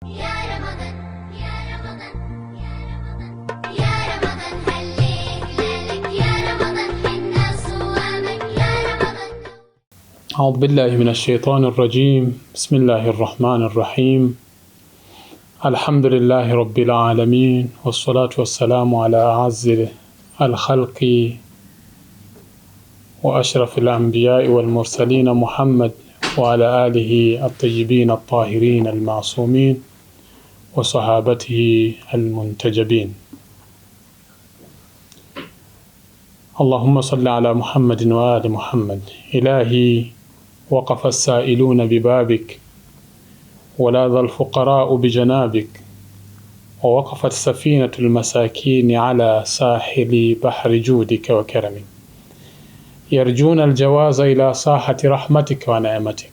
يا رمضان يا رمضان يا رمضان يا رمضان هليه هلالك يا رمضان حنا صوامك يا رمضان. أعوذ بالله من الشيطان الرجيم. بسم الله الرحمن الرحيم. الحمد لله رب العالمين، والصلاة والسلام على أعز الخلق وأشرف الأنبياء والمرسلين محمد وعلى آله الطيبين الطاهرين المعصومين وصحابته المنتجبين. اللهم صل على محمد وآل محمد. إلهي وقف السائلون ببابك، ولاذ الفقراء بجنابك، ووقفت سفينة المساكين على ساحل بحر جودك وكرمك، يرجون الجواز إلى ساحة رحمتك ونعمتك.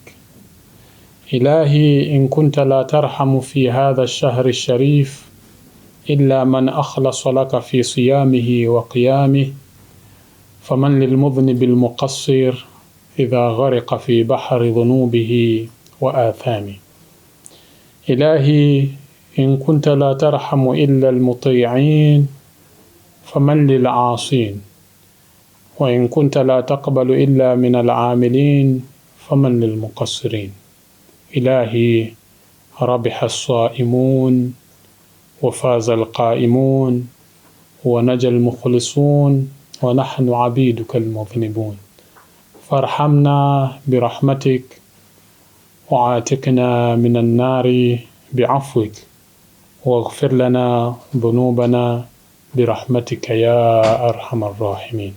إلهي إن كنت لا ترحم في هذا الشهر الشريف إلا من أخلص لك في صيامه وقيامه، فمن للمذنب المقصر إذا غرق في بحر ذنوبه وآثامه. إلهي إن كنت لا ترحم إلا المطيعين فمن للعاصين، وإن كنت لا تقبل إلا من العاملين فمن للمقصرين. إلهي ربح الصائمون وفاز القائمون ونجى المخلصون ونحن عبيدك المذنبون، فارحمنا برحمتك وعاتقنا من النار بعفوك، واغفر لنا ذنوبنا برحمتك يا أرحم الراحمين.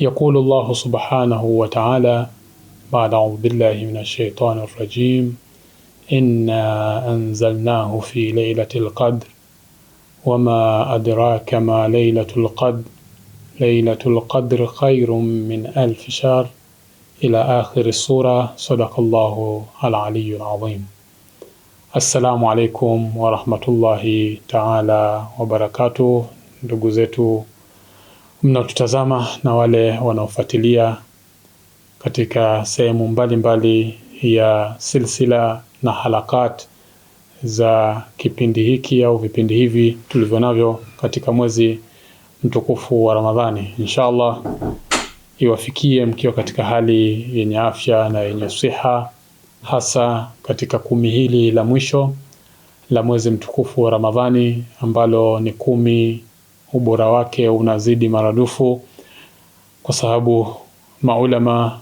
يقول الله سبحانه وتعالى بعد أعوذ بالله من الشيطان الرجيم: إنا أنزلناه في ليلة القدر وما أدراك ما ليلة القدر ليلة القدر خير من 1000 شهر إلى آخر السورة. صدق الله العلي العظيم. Assalamu alaikum wa rahmatullahi ta'ala wa barakatuh. Ndugu zetu mnaotutazama na wale wanaofuatilia katika sehemu mbalimbali ya silsila na halakat za kipindi hiki au vipindi hivi tulivyo navyo katika mwezi mtukufu wa Ramadhani. Inshallah iwafikie mkiwa katika hali yenye afya na yenye siha, hasa katika 10 hili la mwisho la mwezi mtukufu wa Ramadhani, ambalo ni 10 ubora wake unazidi maradufu, kwa sababu maulama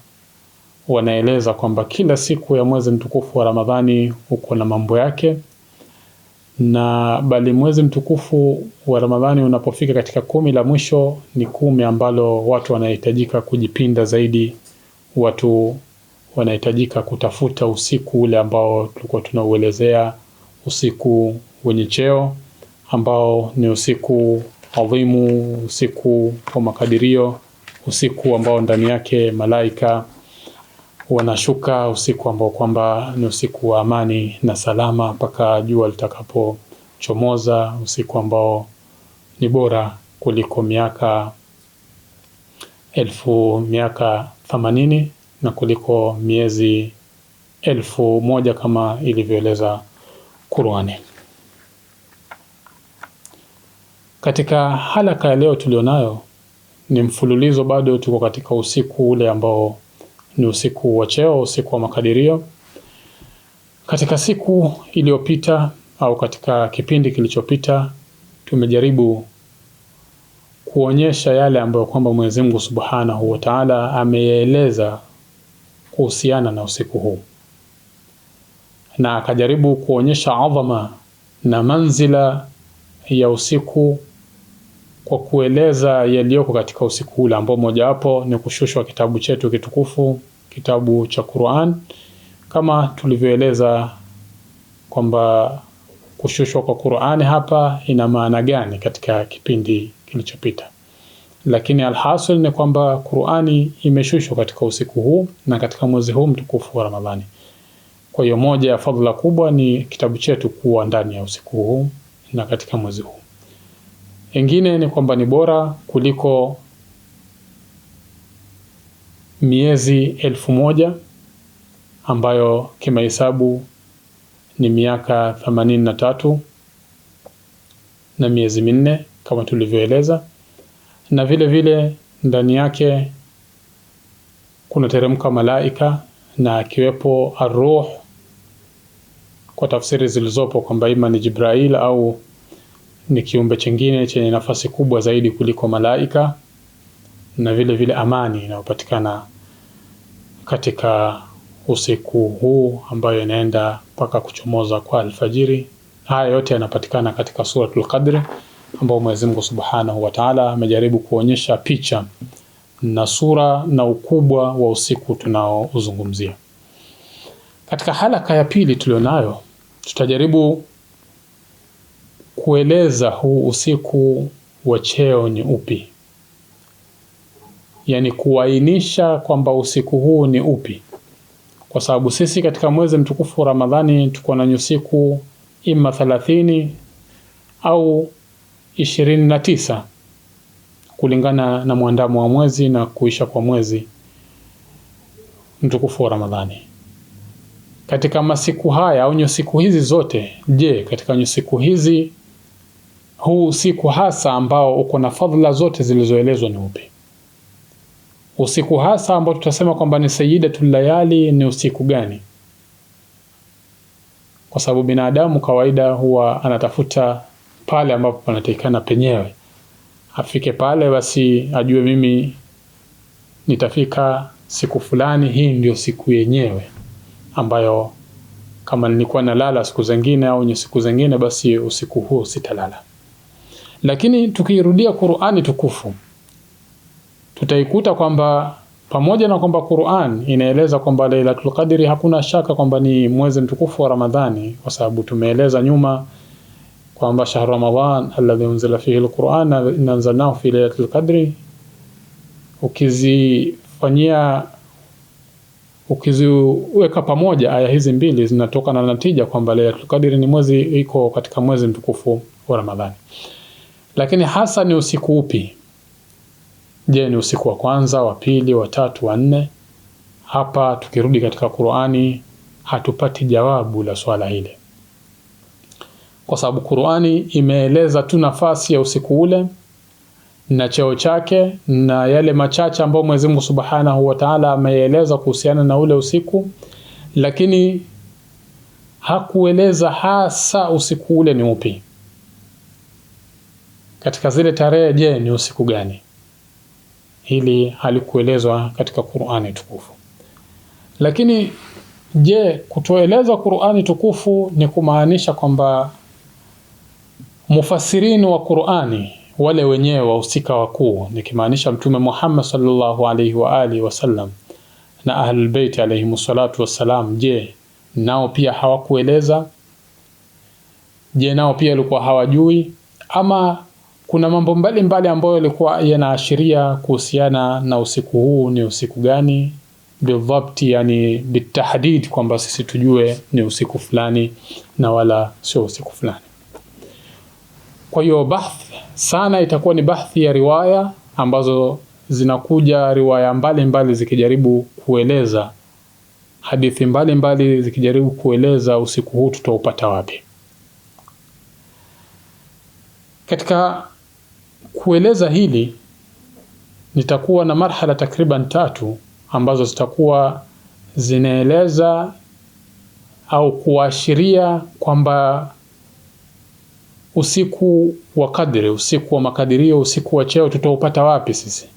wanaeleza kwamba kila siku ya mwezi mtukufu wa Ramadhani uko na mambo yake, na bali mwezi mtukufu wa Ramadhani unapofika katika 10 la mwisho ni 10 ambalo watu wanahitajika kujipinda zaidi. Watu wanahitajika kutafuta usiku ule ambao tulikuwa tunauelezea, usiku wenye cheo, ambao ni usiku adhimu, usiku wa makadirio, usiku ambao ndani yake malaika wanashuka, usiku ambao kwamba ni usiku wa amani na salama mpaka jua litakapochomoza, usiku ambao ni bora kuliko miaka 1080 na kuliko miezi 1000 kama ilivyoeleza Qur'ani. Katika halaka ya leo tulionayo ni mfululizo, bado tuko katika usiku ule ambao ni usiku wa cheo, usiku wa makadirio. Katika siku iliyopita au katika kipindi kilichopita tumejaribu kuonyesha yale ambayo kwamba Mwenyezi Mungu Subhanahu wa Ta'ala ameeleza kuhusiana na usiku huu, na akajaribu kuonyesha adhama na manzila ya usiku kwa kueleza yaliyoko katika usiku ule, ambao mojawapo ni kushushwa kitabu chetu kitukufu, kitabu cha Qur'an, kama tulivyoeleza kwamba kushushwa kwa Qur'ani hapa ina maana gani katika kipindi kilichopita. Lakini alhasil ni kwamba Qur'ani imeshushwa katika usiku huu na katika mwezi huu mtukufu wa Ramadhani. Kwa hiyo moja ya fadhila kubwa ni kitabu chetu kuwa ndani ya usiku huu na katika mwezi huu. Ingine ni kwamba ni bora kuliko miezi 1000 ambayo kimahesabu ni miaka 83 na miezi 4 kama tulivyoeleza, na vile vile ndani yake kuna teremka malaika na akiwepo ar-ruh kwa tafsiri zilizopo kwamba ima ni Jibrail au ni kiumbe chingine chenye nafasi kubwa zaidi kuliko malaika, na vile vile amani inayopatikana katika usiku huu ambayo inaenda mpaka kuchomoza kwa alfajiri. Haya yote yanapatikana katika suratul Qadr, ambao Mwenyezi Mungu Subhanahu wa Ta'ala amejaribu kuonyesha picha na sura na ukubwa wa usiku tunaozungumzia. Katika halaka ya pili tulionayo, tutajaribu kueleza huu usiku wa cheo ni upi, yani kuainisha kwamba usiku huu ni upi, kwa sababu sisi katika mwezi mtukufu wa Ramadhani tuko na usiku ima 30 au 29 kulingana na mwandamo wa mwezi na kuisha kwa mwezi mtukufu wa Ramadhani. Katika masiku haya au nyusiku hizi zote, je, katika nyusiku hizi huu usiku hasa ambao uko na fadhila zote zilizoelezwa ni upi? Usiku hasa ambao tutasema kwamba ni sayyidatul layali ni usiku gani? Kwa sababu binadamu kawaida huwa anatafuta pale ambapo panatakikana penyewe. Afike pale basi ajue mimi nitafika siku fulani, hii ndio siku yenyewe ambayo kama nilikuwa nalala siku zingine au siku zingine basi usiku huu sitalala. Lakini tukirudia Qur'ani tukufu tutaikuta kwamba pamoja na kwamba Qur'an inaeleza kwamba Lailatul Qadri hakuna shaka kwamba ni mwezi mtukufu wa Ramadhani, kwa sababu tumeeleza nyuma kwamba shahru Ramadhan alladhi unzila fihi al-Qur'an anzalnahu fi Lailatul Qadri. Ukiziweka pamoja aya hizi mbili zinatoka na natija kwamba Lailatul Qadri ni mwezi iko katika mwezi mtukufu wa Ramadhani. Lakini hasa ni usiku upi? Je, ni usiku wa kwanza, wa pili, wa tatu, wa nne? Hapa tukirudi katika Qur'ani hatupati jawabu la swala hili, kwa sababu Qur'ani imeeleza tu nafasi ya usiku ule na cheo chake na yale machache ambayo Mwenyezi Mungu Subhanahu wa Ta'ala ameeleza kuhusiana na ule usiku, lakini hakueleza hasa usiku ule ni upi. Katika zile tarehe, je, ni usiku gani? Hili halikuelezwa katika Qur'ani tukufu. Lakini je, kutoeleza Qur'ani tukufu ni kumaanisha kwamba mufassirini wa Qur'ani wale wenyewe wahusika wakuu, nikimaanisha Mtume Muhammad sallallahu alaihi wa alihi wasallam na Ahlul Bait alayhimu salatu wassalam, je, nao pia hawakueleza? Je, nao pia walikuwa hawajui? Ama kuna mambo mbalimbali ambayo yalikuwa yanaashiria kuhusiana na usiku huu ni usiku gani bidhabti, yani bitahdid, kwamba sisi tujue ni usiku fulani na wala sio usiku fulani. Kwa hiyo bahth sana itakuwa ni bahthi ya riwaya ambazo zinakuja, riwaya mbalimbali zikijaribu kueleza hadithi mbalimbali zikijaribu kueleza usiku huu tutaupata wapi. Katika kueleza hili nitakuwa na marhala takriban 3 ambazo zitakuwa zinaeleza au kuashiria kwamba usiku wa kadri, usiku wa makadirio, usiku wa cheo tutaupata wapi sisi.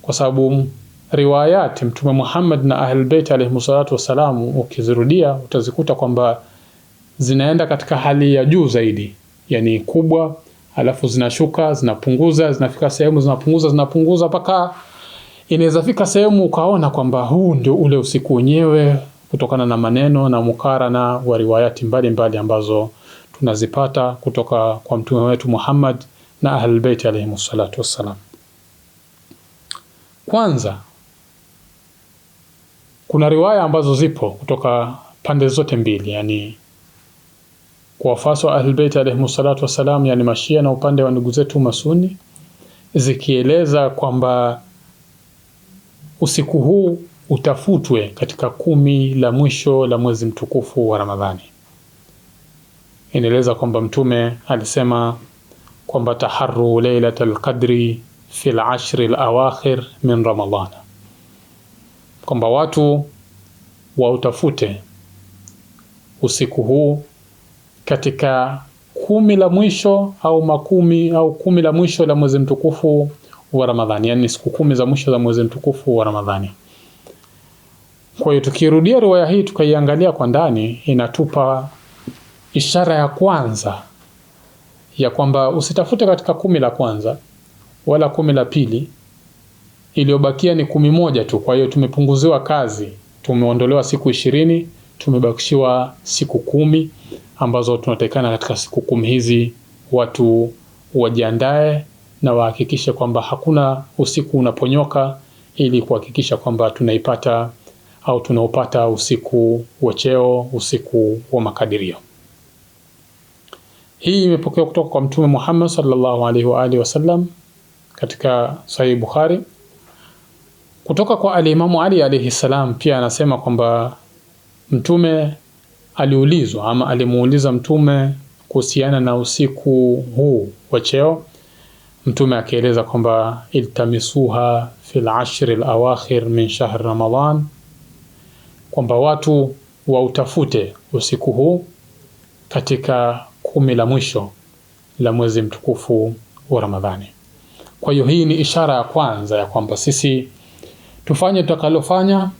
Kwa sababu riwayat Mtume Muhammad na Ahlul Bait alayhimu salatu wassalam ukizirudia utazikuta kwamba zinaenda katika hali ya juu zaidi, yani kubwa, alafu zinashuka, zinapunguza, zinafika sehemu zinapunguza mpaka inaweza fika sehemu ukaona kwamba huu ndio ule usiku wenyewe, kutokana na maneno na mukarana wa riwayati mbalimbali ambazo tunazipata kutoka kwa Mtume wetu Muhammad na Ahlul Bait alayhimu salatu wassalam. Kwanza kuna riwaya ambazo zipo kutoka pande zote mbili, yani kwa wafuasi wa Ahlul Bait alayhimu salatu wassalam, yani Mashia na upande wa ndugu zetu Masuni, zikieleza kwamba usiku huu utafutwe katika 10 la mwisho la mwezi mtukufu wa Ramadhani. Inaeleza kwamba Mtume alisema kwamba taharru lailatul qadri fil 10 al-awakhir min Ramadhan, kwamba watu wautafute usiku huu katika 10 la mwisho au 10 la mwisho la mwezi mtukufu wa Ramadhani, yani siku 10 za mwisho za mwezi mtukufu wa Ramadhani. Kwa hiyo tukirudia riwaya hii tukaiangalia kwa ndani, inatupa ishara ya kwanza ya kwamba usitafute katika 10 la kwanza wala 10 la pili, iliyobakia ni 11 tu. Kwa hiyo tumepunguziwa kazi, tumeondolewa siku 20, tumebakishiwa siku 10 ambazo tunatakana katika siku 10 hizi watu wajiandae na wahakikishe kwamba hakuna usiku unaponyoka, ili kuhakikisha kwamba tunaipata au tunaupata usiku wa cheo, usiku wa makadirio. Hii imepokewa kutoka kwa Mtume Muhammad sallallahu alaihi wa alihi wasallam katika Sahih Bukhari. Kutoka kwa Al-Imamu Ali alayhi salam pia anasema kwamba Mtume aliulizwa ama alimuuliza Mtume kuhusiana na usiku huu wa cheo. Mtume akaeleza kwamba iltamisuha fil 10 al-awakhir min shahr Ramadan, kwamba watu wautafute usiku huu katika 10 la mwisho la mwezi mtukufu wa Ramadhani. Kwa hiyo hii ni ishara ya kwanza ya kwamba sisi tufanye tutakalofanya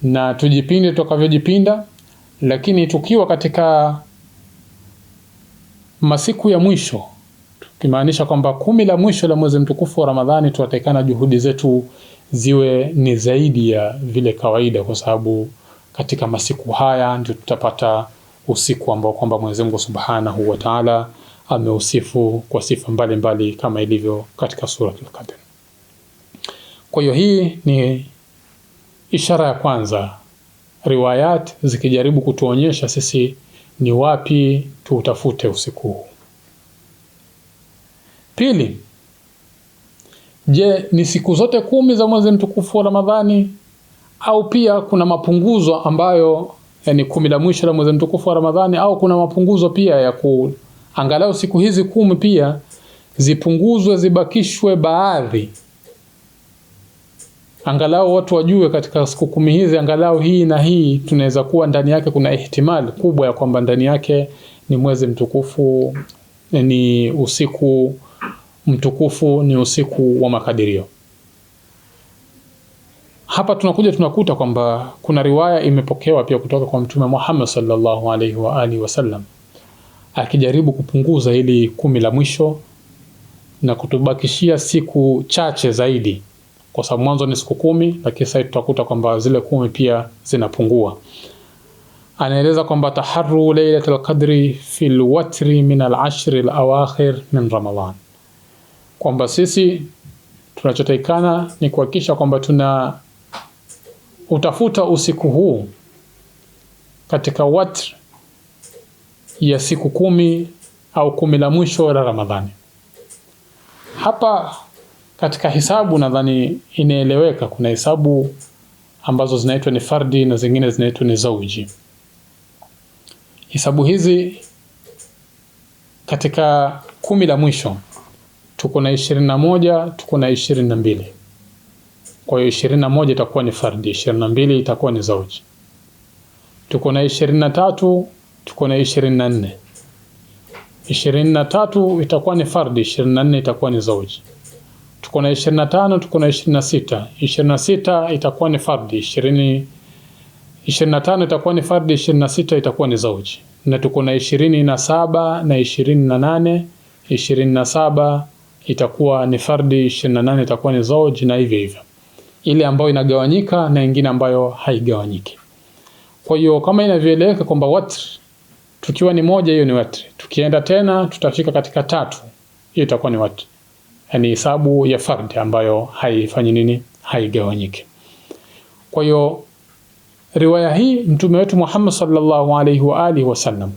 na tujipinde tutakavyojipinda, lakini tukiwa katika masiku ya mwisho, tukimaanisha kwamba 10 la mwisho la mwezi mtukufu wa Ramadhani, tunatakana juhudi zetu ziwe ni zaidi ya vile kawaida, kwa sababu katika masiku haya ndio tutapata usiku ambao kwamba Mwenyezi Mungu Subhanahu wa Ta'ala ameusifu kwa sifa mbalimbali kama ilivyo katika suratul Qadr. Kwa hiyo hii ni ishara ya kwanza, riwayat zikijaribu kutuonyesha sisi ni wapi tuutafute usiku huu. Pili, je, ni siku zote 10 za mwezi mtukufu wa Ramadhani au pia kuna mapunguzo ambayo yani 10 la mwisho la mwezi mtukufu wa Ramadhani, au kuna mapunguzo pia ya angalau siku hizi 10 pia zipunguzwe, zibakishwe baadhi, angalau watu wajue katika siku 10 hizi angalau hii na hii tunaweza kuwa ndani yake kuna ihtimali kubwa ya kwamba ndani yake ni mwezi mtukufu, ni usiku mtukufu, ni usiku wa makadirio. Hapa tunakuta kwamba kuna riwaya imepokewa pia kutoka kwa Mtume Muhammad sallallahu alaihi wa alihi wasallam akijaribu kupunguza ili 10 la mwisho na kutubakishia siku chache zaidi, kwa sababu mwanzo ni siku 10, lakini sasa tutakuta kwamba zile 10 pia zinapungua. Anaeleza kwamba taharru lailatul qadri fil watri min al-10 al-awakhir min Ramadan, kwamba sisi tunachotakana ni kuhakikisha kwamba tuna utafuta usiku huu katika watr ya siku 10 au 10 la mwisho la Ramadhani. Hapa katika hisabu nadhani inaeleweka, kuna hisabu ambazo zinaitwa ni fardi na zingine zinaitwa ni zauji. Hisabu hizi katika 10 la mwisho tuko na 21, tuko na 22. Kwa hiyo 21 itakuwa ni fardi, 22 itakuwa ni zauji. Tuko na 23, tuko na 24. 23 itakuwa ni fardi, 24 itakuwa ni zauji. Tuko na 25, tuko na 26. 26 itakuwa ni fardi, 25 itakuwa ni fardi, 26 itakuwa ni zauji. Na tuko na 27 na 28. 27 itakuwa ni fardi, 28 itakuwa ni zauji, na hivyo hivyo. Ile ambayo inagawanyika na nyingine ambayo haigawanyiki. Kwa hiyo kama inavyoeleweka kwamba watr tukiwa ni moja, hiyo ni watr. Tukienda tena tutafika katika 3, hiyo itakuwa ni watr. Yani hesabu ya fard ambayo haifanyi nini, haigawanyiki. Kwa hiyo riwaya hii Mtume wetu Muhammad sallallahu alaihi wa alihi wasallam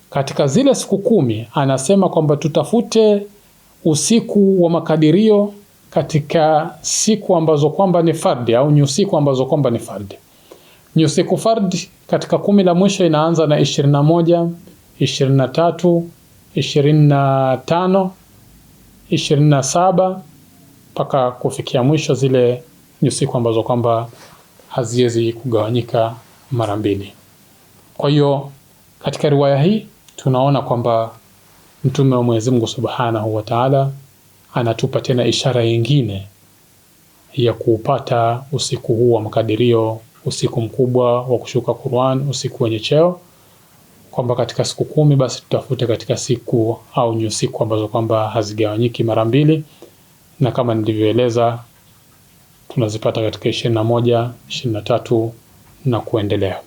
katika zile siku 10 anasema kwamba tutafute usiku wa makadirio katika siku ambazo kwamba ni fardi au nyusiku ambazo kwamba ni fardi. Nyusiku fardi katika 10 la mwisho inaanza na 21, 23, 25, 27 mpaka kufikia mwisho, zile nyusiku ambazo kwamba haziwezi kugawanyika mara mbili. Kwa hiyo katika riwaya hii tunaona kwamba Mtume wa Mwenyezi Mungu Subhanahu wa Ta'ala anatupa tena ishara nyingine ya kuupata usiku huu wa makadirio, usiku mkubwa wa kushuka Qur'an, usiku wenye cheo, kwamba katika siku 10 basi tutafute katika siku au nyusiku ambazo kwamba hazigawanyiki mara mbili, na kama nilivyoeleza tunazipata katika 21, 23 na kuendelea.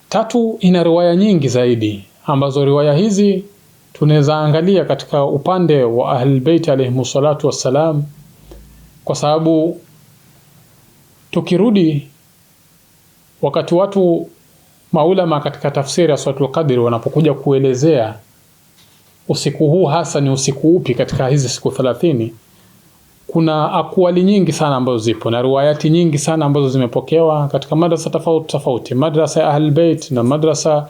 Tatu ina riwaya nyingi zaidi, ambazo riwaya hizi tunaweza angalia katika upande wa Ahlul Bait alayhimus salatu wassalam, kwa sababu tukirudi wakati watu maulama katika tafsiri ya Suratul Qadr wanapokuja kuelezea usiku huu hasa ni usiku upi katika hizi siku 30, kuna akwali nyingi sana ambazo zipo na riwayati nyingi sana ambazo zimepokewa katika madrasa tofauti, madrasa ya Ahlul Bait na madrasa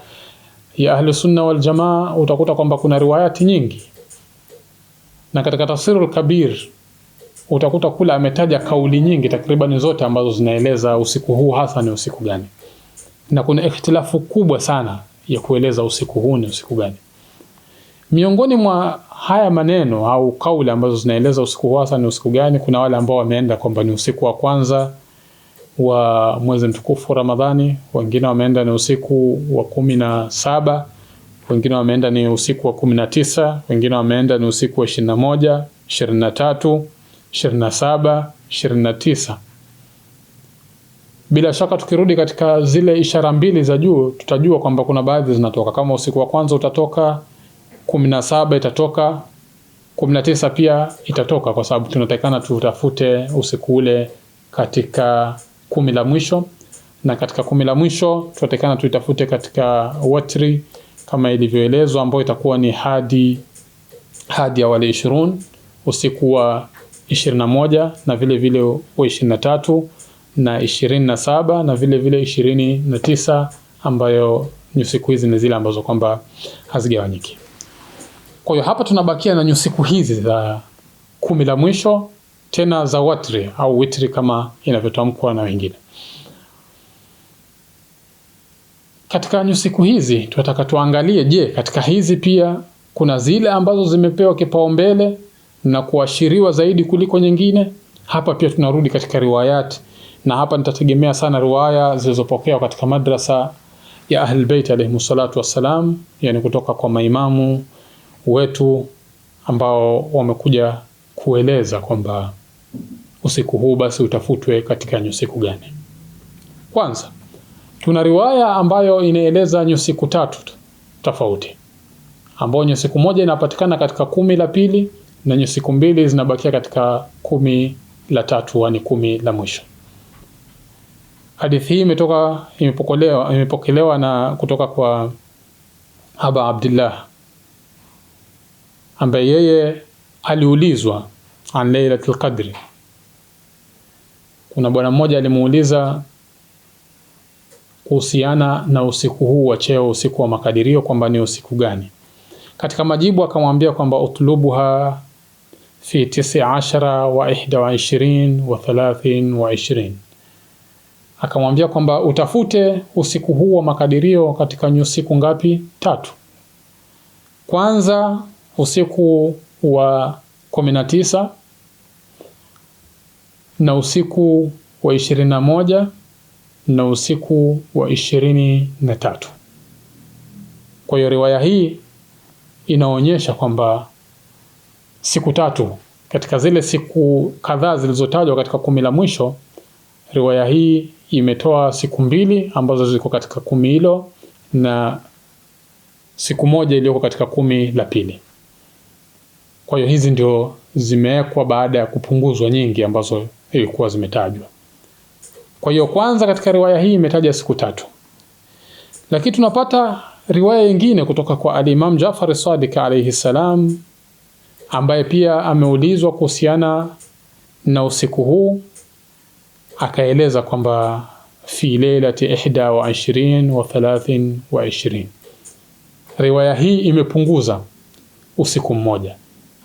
ya Ahlus Sunna wal Jamaa. Utakuta kwamba kuna riwayati nyingi, na katika Tafsirul Kabir utakuta kula ametaja kauli nyingi takriban zote ambazo zinaeleza usiku huu hasa ni usiku gani, na kuna ikhtilafu kubwa sana ya kueleza usiku huu ni usiku gani. Miongoni mwa haya maneno au kauli ambazo zinaeleza usiku hasa ni usiku gani, kuna wale ambao wameenda kwamba ni usiku wa kwanza wa mwezi mtukufu Ramadhani, wengine wameenda ni usiku wa 17, wengine wameenda ni usiku wa 19, wengine wameenda ni usiku wa 21, 23, 27, 29. Bila shaka tukirudi katika zile ishara mbili za juu tutajua kwamba kuna baadhi zinatoka, kama usiku wa kwanza utatoka, 17 itatoka, 19 pia itatoka, kwa sababu tunatakana tutafute usiku ule katika 10 la mwisho, na katika 10 la mwisho tunatakana tuitafute katika watri kama ilivyoelezwa, ambayo itakuwa ni hadi ya wale 20, usiku wa 21 na vile vile wa 23 na 27 na vile vile 29, ambayo nyusiku hizi ni zile ambazo kwamba hazigawanyiki. Kwa hiyo hapa tunabakia na nyusiku hizi za 10 la mwisho, tena za watri au witri kama inavyotamkwa na wengine. Katika nyusiku hizi tunataka tuangalie, je, katika hizi pia kuna zile ambazo zimepewa kipaumbele na kuashiriwa zaidi kuliko nyingine? Hapa pia tunarudi katika riwayat, na hapa nitategemea sana riwaya zilizopokewa katika madrasa ya Ahlul Bait alayhimus salatu wassalam, yani kutoka kwa maimamu wetu ambao wamekuja kueleza kwamba usiku huu basi utafutwe katika nyusiku gani. Kwanza tuna riwaya ambayo inaeleza nyusiku 3 tofauti, ambayo nyusiku moja inapatikana katika 10 la pili na nyusiku 2 zinabakia katika 10 la tatu, yani 10 la mwisho. Hadithi hii imepokelewa na kutoka kwa Aba Abdullah, ambaye yeye aliulizwa an Lailatul Qadri. Kuna bwana mmoja alimuuliza kuhusiana na usiku huu wa cheo, usiku wa makadirio, kwamba ni usiku gani. Katika majibu akamwambia kwamba utlubuha fi 19 wa 21 wa 23. Akamwambia kwamba utafute usiku huu wa makadirio katika nyusiku ngapi? 3. Kwanza usiku wa 19 na usiku wa 21 na usiku wa 23. Kwa hiyo riwaya hii inaonyesha kwamba siku 3 katika zile siku kadhaa zilizotajwa katika 10 la mwisho, riwaya hii imetoa siku 2 ambazo ziko katika 10 hilo na siku moja iliyoko katika 10 la pili. Kwa hiyo hizi ndio zimewekwa baada ya kupunguzwa nyingi ambazo ilikuwa zimetajwa. Kwa hiyo kwanza katika riwaya hii imetaja siku 3. Lakini tunapata riwaya nyingine kutoka kwa al-Imam Jafar as-Sadiq alayhi salam, ambaye pia ameulizwa kuhusiana na usiku huu, akaeleza kwamba fi lailati 21 wa 23. Riwaya hii imepunguza usiku mmoja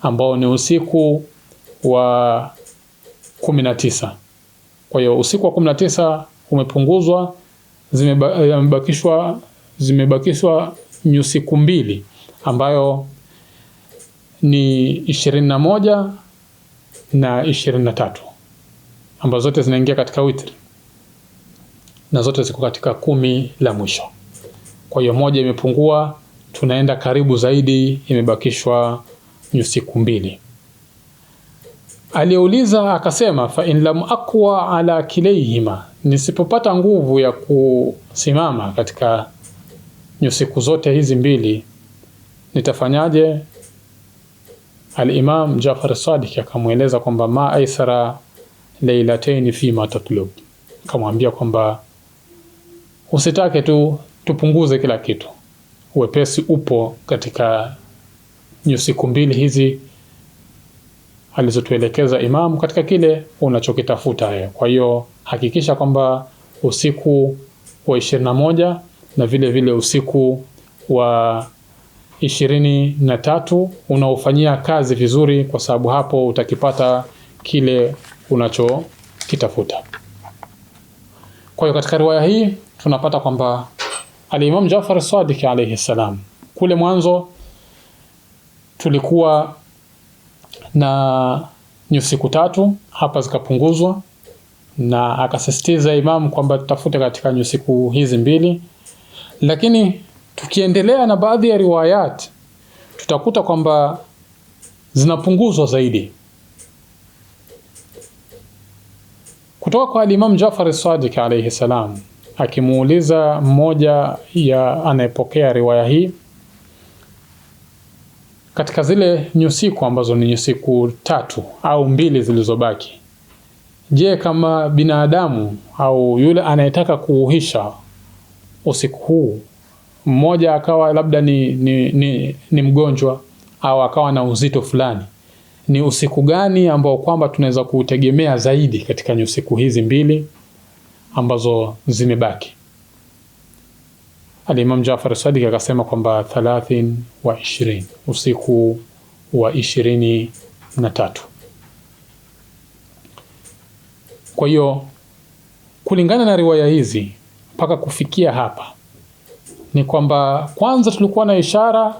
ambao ni usiku wa 19. Kwa hiyo usiku wa 19 umepunguzwa, zimebakishwa nyusiku mbili ambayo ni 21 na 23, ambazo zote zinaingia katika witri na zote ziko katika 10 la mwisho. Kwa hiyo moja imepungua, tunaenda karibu zaidi, imebakishwa nyusiku mbili. Aliuliza akasema, fa in lam aqwa ala kilayhima, nisipopata nguvu ya kusimama katika nyusiku zote hizi mbili nitafanyaje? Al-Imam Jafar as-Sadiq akamueleza kwamba ma aisara lailatayn fima tatlub, akamwambia kwamba usitake tu tupunguze kila kitu, uwepesi upo katika nyusiku mbili hizi alizotuelekeza Imam katika kile unachokitafuta. Kwa hiyo hakikisha kwamba usiku wa 21 na vile vile usiku wa 23 unaofanyia kazi vizuri, kwa sababu hapo utakipata kile unachokitafuta. Kwa hiyo katika riwaya hii tunapata kwamba al-Imam Jafar as-Sadiq alayhi salam, kule mwanzo tulikuwa na nyusiku 3, hapa zikapunguzwa, na akasisitiza Imam kwamba tutafute katika nyusiku hizi mbili. Lakini tukiendelea na baadhi ya riwayat tutakuta kwamba zinapunguzwa zaidi. Kutoka kwa Imam Jafar as-Sadiq alayhi salam, akimuuliza mmoja ya anayepokea riwaya hii, katika zile nyusiku ambazo ni nyusiku 3 au 2 zilizobaki, je, kama binadamu au yule anayetaka kuuhisha usiku huu, mmoja akawa labda ni mgonjwa au akawa na uzito fulani, ni usiku gani ambao kwamba tunaweza kutegemea zaidi katika nyusiku hizi mbili ambazo zimebaki? Al-Imam Jafar as-Sadiq akasema kwamba 23, usiku wa 23. Kwa hiyo kulingana na riwaya hizi mpaka kufikia hapa ni kwamba kwanza tulikuwa na ishara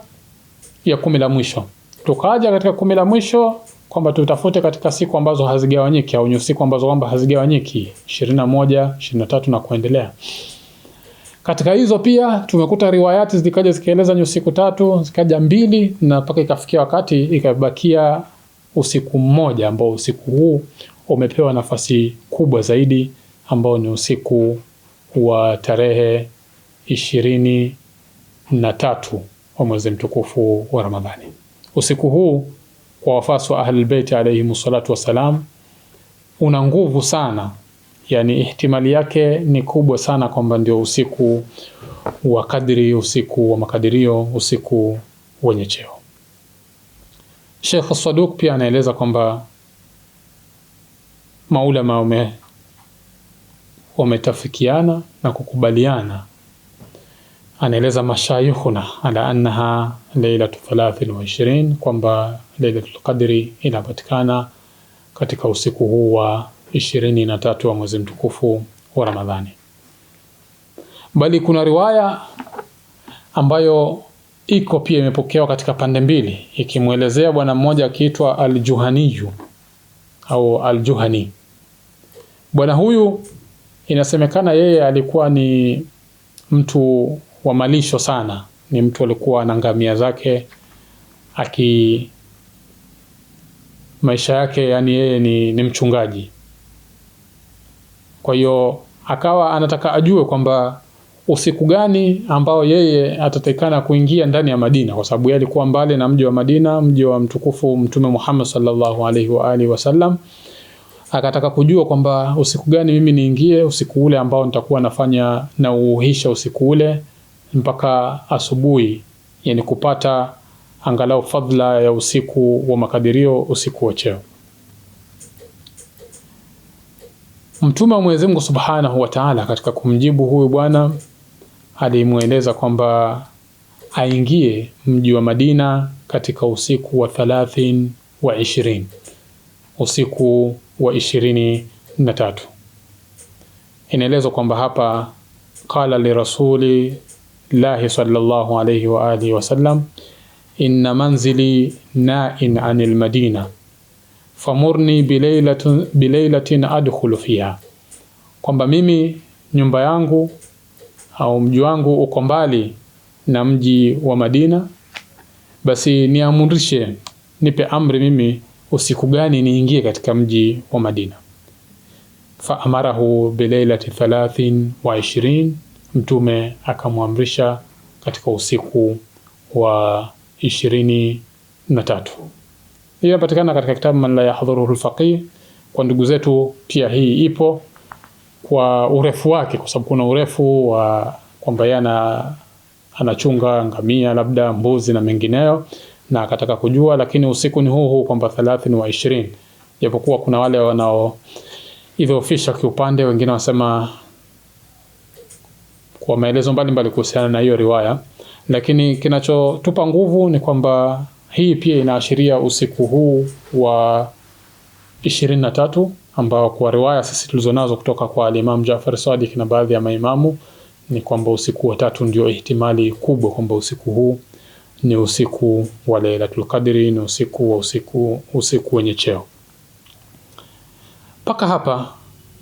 ya 10 la mwisho, tukaja katika 10 la mwisho kwamba tutafute katika siku ambazo hazigawanyiki au nyusiku ambazo kwamba hazigawanyiki 21, 23 na kuendelea. Katika hizo pia tumekuta riwayati zikaja zikieleza nyusiku 3, zikaja 2, na mpaka ikafikia wakati ikabakia usiku mmoja ambao usiku huu umepewa nafasi kubwa zaidi, ambao ni usiku wa tarehe 23 wa mwezi mtukufu wa Ramadhani. Usiku huu kwa wafasi wa Ahlul Bait alayhimus salatu wassalam una nguvu sana, yani ihtimali yake ni kubwa sana kwamba ndio usiku wa kadri, usiku wa makadirio, usiku wenye cheo. Sheikh As-Saduq pia anaeleza kwamba maulama wametafikiana na kukubaliana, anaeleza mashayikhuna ala annaha lailatu 23, kwamba lailatul qadri inapatikana katika usiku huu wa 23 wa mwezi mtukufu wa Ramadhani. Bali kuna riwaya ambayo iko pia imepokewa katika pande mbili, ikimuelezea bwana mmoja akiitwa Al-Juhaniyu au Al-Juhani. Bwana huyu inasemekana yeye alikuwa ni mtu wa malisho sana, ni mtu alikuwa na ngamia zake, maisha yake yani yeye ni mchungaji. Kwa hiyo akawa anataka ajue kwamba usiku gani ambao yeye atatakana kuingia ndani ya Madina, kwa sababu yeye alikuwa mbali na mji wa Madina, mji wa mtukufu Mtume Muhammad sallallahu alaihi wa alihi wasallam. Akataka kujua kwamba usiku gani mimi niingie, usiku ule ambao nitakuwa nafanya na uhisha usiku ule mpaka asubuhi, yani kupata angalau fadhila ya usiku wa makadirio, usiku wa cheo. Mtume wa Mwenyezi Mungu Subhanahu wa Ta'ala katika kumjibu huyu bwana alimueleza kwamba aingie mji wa Madina katika usiku wa 23, usiku wa 23. Inaelezwa kwamba hapa qala li rasuli llahi sallallahu alayhi wa alihi wasallam, inna manzili na'in anil madina famurni bilaylatin adkhulu fiha, kwamba mimi nyumba yangu au mji wangu uko mbali na mji wa Madina, basi niamrishe, nipe amri mimi usiku gani niingie katika mji wa Madina. Fa amarahu bilaylati 23, mtume akamwamrisha katika usiku wa 23. Hii inapatikana katika kitabu Man la yahdhuruhu al-faqih. Kwa ndugu zetu pia hii ipo kwa urefu wake, kwa sababu kuna urefu wa kwamba yana anachunga ngamia labda mbuzi na mengineyo, na akataka kujua, lakini usiku ni huu kwamba 23, japokuwa kuna wale wanao idhoofisha kiupande, wengine wasema kwa maelezo mbalimbali kuhusiana na hiyo riwaya, lakini kinachotupa nguvu ni kwamba hii pia inaashiria usiku huu wa 23, ambao kwa riwaya sisi tulizonazo kutoka kwa Imam Jaafar Sadiq na baadhi ya maimamu ni kwamba usiku wa 3 ndio ihtimali kubwa kwamba usiku huu ni usiku wa Lailatul Qadri, ni usiku wenye cheo. Paka hapa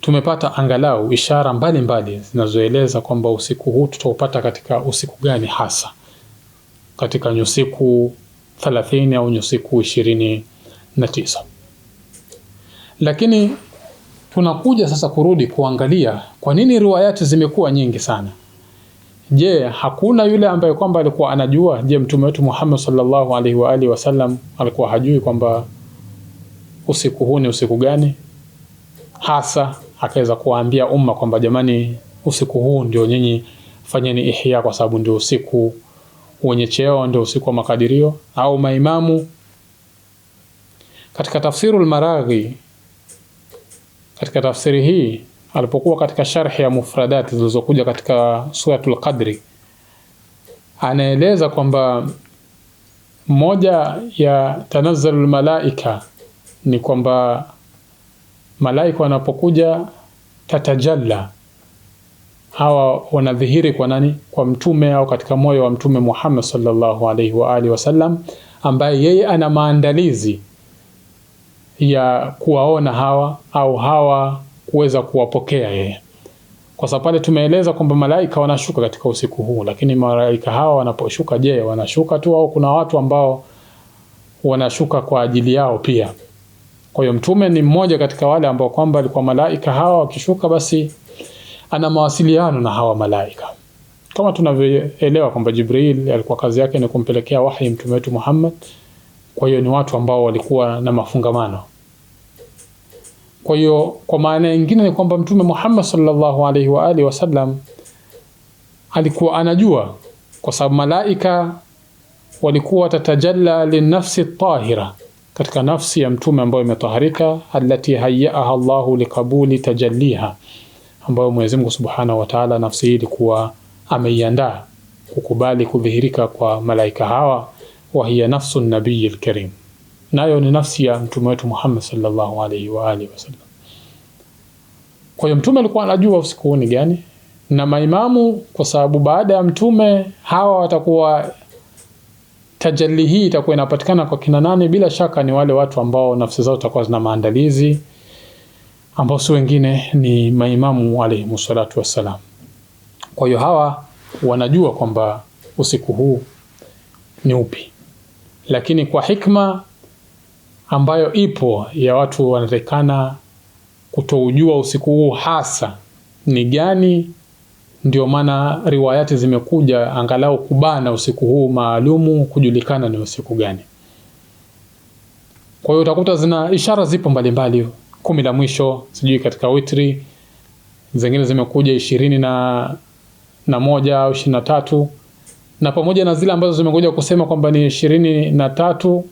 tumepata angalau ishara mbalimbali zinazoeleza kwamba usiku huu tutaupata katika usiku gani hasa, katika usiku 30 au usiku 29. Lakini tunakuja sasa kurudi kuangalia kwa nini riwayati zimekuwa nyingi sana. Je, hakuna yule ambaye kwamba alikuwa anajua? Je, mtume wetu Muhammad sallallahu alaihi wa alihi wasallam alikuwa hajui kwamba usiku huu ni usiku gani hasa, akaweza kuwaambia umma kwamba jamani, usiku huu ndio nyinyi fanyeni ihya, kwa sababu ndio usiku wenye cheo, ndio usiku wa makadirio? Au maimamu katika Tafsirul Maraghi, katika tafsiri hii alipokuwa katika sharhi ya mufradat zilizokuja katika suratul Qadri, anaeleza kwamba moja ya tanazzalul malaika ni kwamba malaika wanapokuja tatajalla, hawa wanadhihiri kwa nani? Kwa mtume, au katika moyo wa mtume Muhammad sallallahu alaihi wa alihi wasallam, ambaye yeye ana maandalizi ya kuwaona hawa au hawa kuweza kuwapokea yeye. Kwa sababu pale tumeeleza kwamba malaika wanashuka katika usiku huu, lakini malaika hawa wanaposhuka, je, wanashuka tu au kuna watu ambao wanashuka kwa ajili yao pia? Kwa hiyo mtume ni mmoja katika wale ambao kwamba alikuwa malaika hawa wakishuka basi ana mawasiliano na hawa malaika. Kama tunavyoelewa kwamba Jibril alikuwa kazi yake ni kumpelekea wahi mtume wetu Muhammad. Kwa hiyo ni watu ambao walikuwa na mafungamano. Kwa hiyo kwa maana nyingine ni kwamba mtume Muhammad sallallahu alaihi wa alihi wasallam alikuwa anajua, kwa sababu malaika walikuwa tatajalla linafsi tahira, katika nafsi ya mtume ambayo imetaharika, allati hayyaaha Allahu liqabuli tajalliha, ambayo Mwenyezi Mungu Subhanahu wa Ta'ala nafsi hii ilikuwa ameiandaa kukubali kudhihirika kwa malaika hawa, wa hiya nafsu nabiyil karim, nayo ni nafsi ya mtume wetu Muhammad sallallahu alaihi wa alihi wasallam. Kwa hiyo mtume alikuwa anajua usiku ni gani, na maimamu, kwa sababu baada ya mtume hawa watakuwa tajalli hii itakuwa inapatikana kwa kina nani? Bila shaka ni wale watu ambao nafsi zao zitakuwa zina maandalizi, ambao si wengine ni maimamu alayhi musallatu wassalam. Kwa hiyo hawa wanajua kwamba usiku huu ni upi, lakini kwa hikma ambayo ipo ya watu wanatakana kutoujua usiku huu hasa ni gani, ndio maana riwayati zimekuja angalau kubana usiku huu maalumu kujulikana ni usiku gani. Kwa hiyo utakuta zina ishara zipo mbalimbali. 10 la mwisho, sijui katika witri, zingine zimekuja 21 au 23, na pamoja na zile ambazo zimekuja kusema kwamba ni 23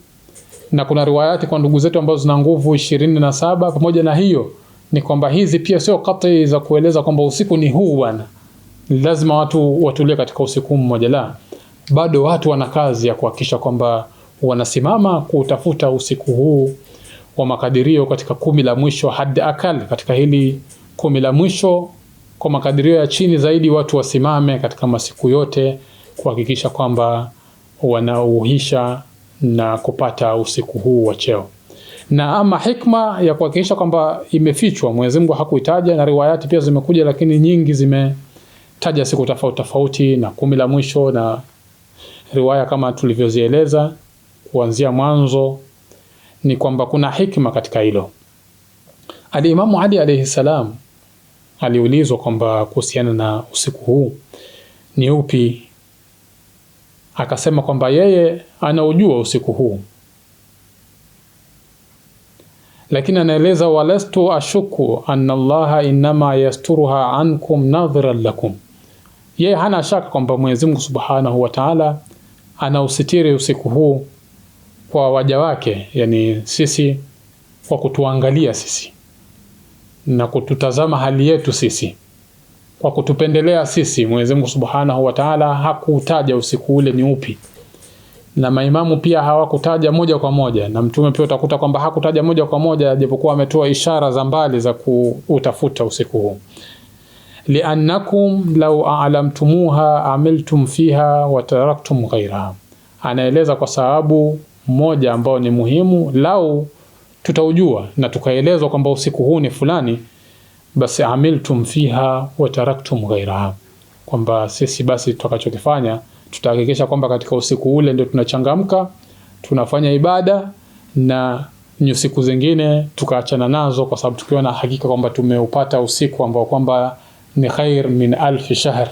na kuna riwayati kwa ndugu zetu ambazo zina nguvu 27, pamoja na hiyo ni kwamba hizi pia sio kati za kueleza kwamba usiku ni huu bwana, lazima watu watulie katika usiku mmoja. La, bado watu wana kazi ya kuhakikisha kwamba wanasimama kutafuta usiku huu wa makadirio katika 10 la mwisho hadi akal. Katika hili 10 la mwisho kwa makadirio ya chini zaidi, watu wasimame katika masiku yote kuhakikisha kwamba wanauhisha na kupata usiku huu wa cheo. Na ama hikma ya kuhakikisha kwamba imefichwa, Mwenyezi Mungu hakuitaja, na riwayati pia zimekuja, lakini nyingi zimetaja siku tofauti tofauti na 10 la mwisho, na riwaya kama tulivyozieleza kuanzia mwanzo, ni kwamba kuna hikma katika hilo. Al-Imamu Ali alayhi salam aliulizwa kwamba kuhusiana na usiku huu ni upi, akasema kwamba yeye anaujua usiku huu, lakini anaeleza walastu ashuku anna Allaha inma yasturuha ankum nadhiran lakum. Yeye hana shaka kwamba Mwenyezi Mungu Subhanahu wa Ta'ala anausitiri usiku huu kwa waja wake, yani sisi, kwa kutuangalia sisi na kututazama hali yetu sisi, kwa kutupendelea sisi. Mwenyezi Mungu Subhanahu wa Ta'ala hakutaja usiku ule ni upi, na maimamu pia hawakutaja moja kwa moja, na mtume pia utakuta kwamba hakutaja moja kwa moja, japokuwa ametoa ishara za mbali za kuutafuta usiku huu. Li'annakum law a'lamtumuha amiltum fiha wa taraktum ghayraha. Anaeleza kwa sababu moja ambao ni muhimu, lau tutaujua na tukaelezwa kwamba usiku huu ni fulani, basi amiltum fiha wa taraktum ghayraha, kwamba sisi basi tutakachokifanya tutahakikisha kwamba katika usiku ule ndio tunachangamka, tunafanya ibada, na siku zingine tukaachana nazo, kwa sababu tukiwa na hakika kwamba tumeupata usiku ambao kwamba ni khair min 1000 shahr,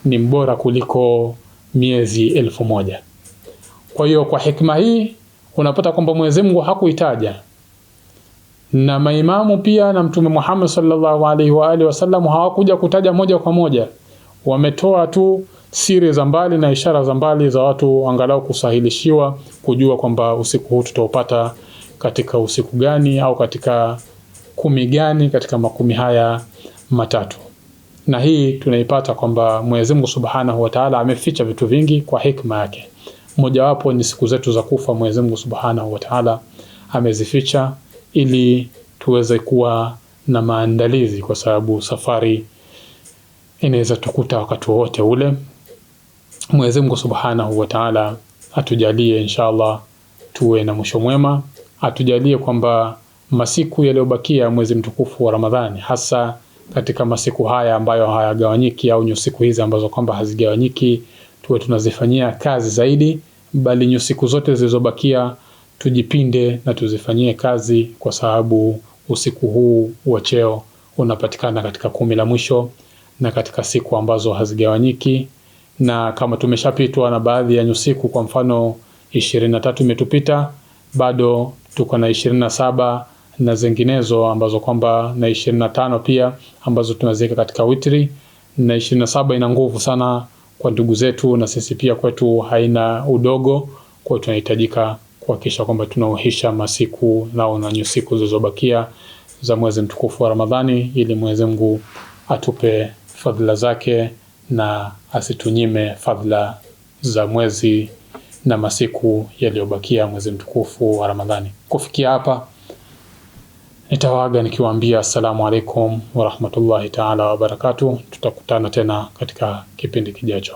ni mbora kuliko miezi 1000. Kwa hiyo kwa hikma hii unapata kwamba Mwenyezi Mungu hakuitaja, na maimamu pia na Mtume Muhammad sallallahu alaihi wa alihi wasallam hawakuja kutaja moja kwa moja, wametoa tu siri za mbali na ishara za mbali za watu angalau kusahilishiwa kujua kwamba usiku huu tutaupata katika usiku gani au katika 10 gani katika makumi haya matatu. Na hii tunaipata kwamba Mwenyezi Mungu Subhanahu wa Ta'ala ameficha vitu vingi kwa hikma yake. Mojawapo ni siku zetu za kufa. Mwenyezi Mungu Subhanahu wa Ta'ala amezificha ili tuweze kuwa na maandalizi, kwa sababu safari inaweza tukuta wakati wote ule. Mwenyezi Mungu Subhanahu wa Ta'ala atujalie inshallah tuwe na mwisho mwema, atujalie kwamba masiku yaliyobakia mwezi mtukufu wa Ramadhani, hasa katika masiku haya ambayo hayagawanyiki, au nyusiku hizi ambazo kwamba hazigawanyiki, tuwe tunazifanyia kazi zaidi, bali nyusiku zote zilizobakia tujipinde na tuzifanyie kazi, kwa sababu usiku huu wa cheo unapatikana katika 10 la mwisho na katika siku ambazo hazigawanyiki. Na kama tumeshapitwa na baadhi ya nyusiku, kwa mfano 23 imetupita, bado tuko na 27 na zinginezo ambazo kwamba, na 25 pia ambazo tunaziweka katika witri, na 27 ina nguvu sana kwa ndugu zetu, na sisi pia kwetu haina udogo. Kwa tunahitajika kuhakikisha kwamba tunauhisha masiku na nyusiku zilizobakia za mwezi mtukufu wa Ramadhani, ili Mwenyezi Mungu atupe fadhila zake na asitunyime fadhila za mwezi na masiku yaliyobakia mwezi mtukufu wa Ramadhani. Kufikia hapa nitawaaga nikiwaambia assalamu alaikum wa rahmatullahi ta'ala wa barakatuh. Tutakutana tena katika kipindi kijacho.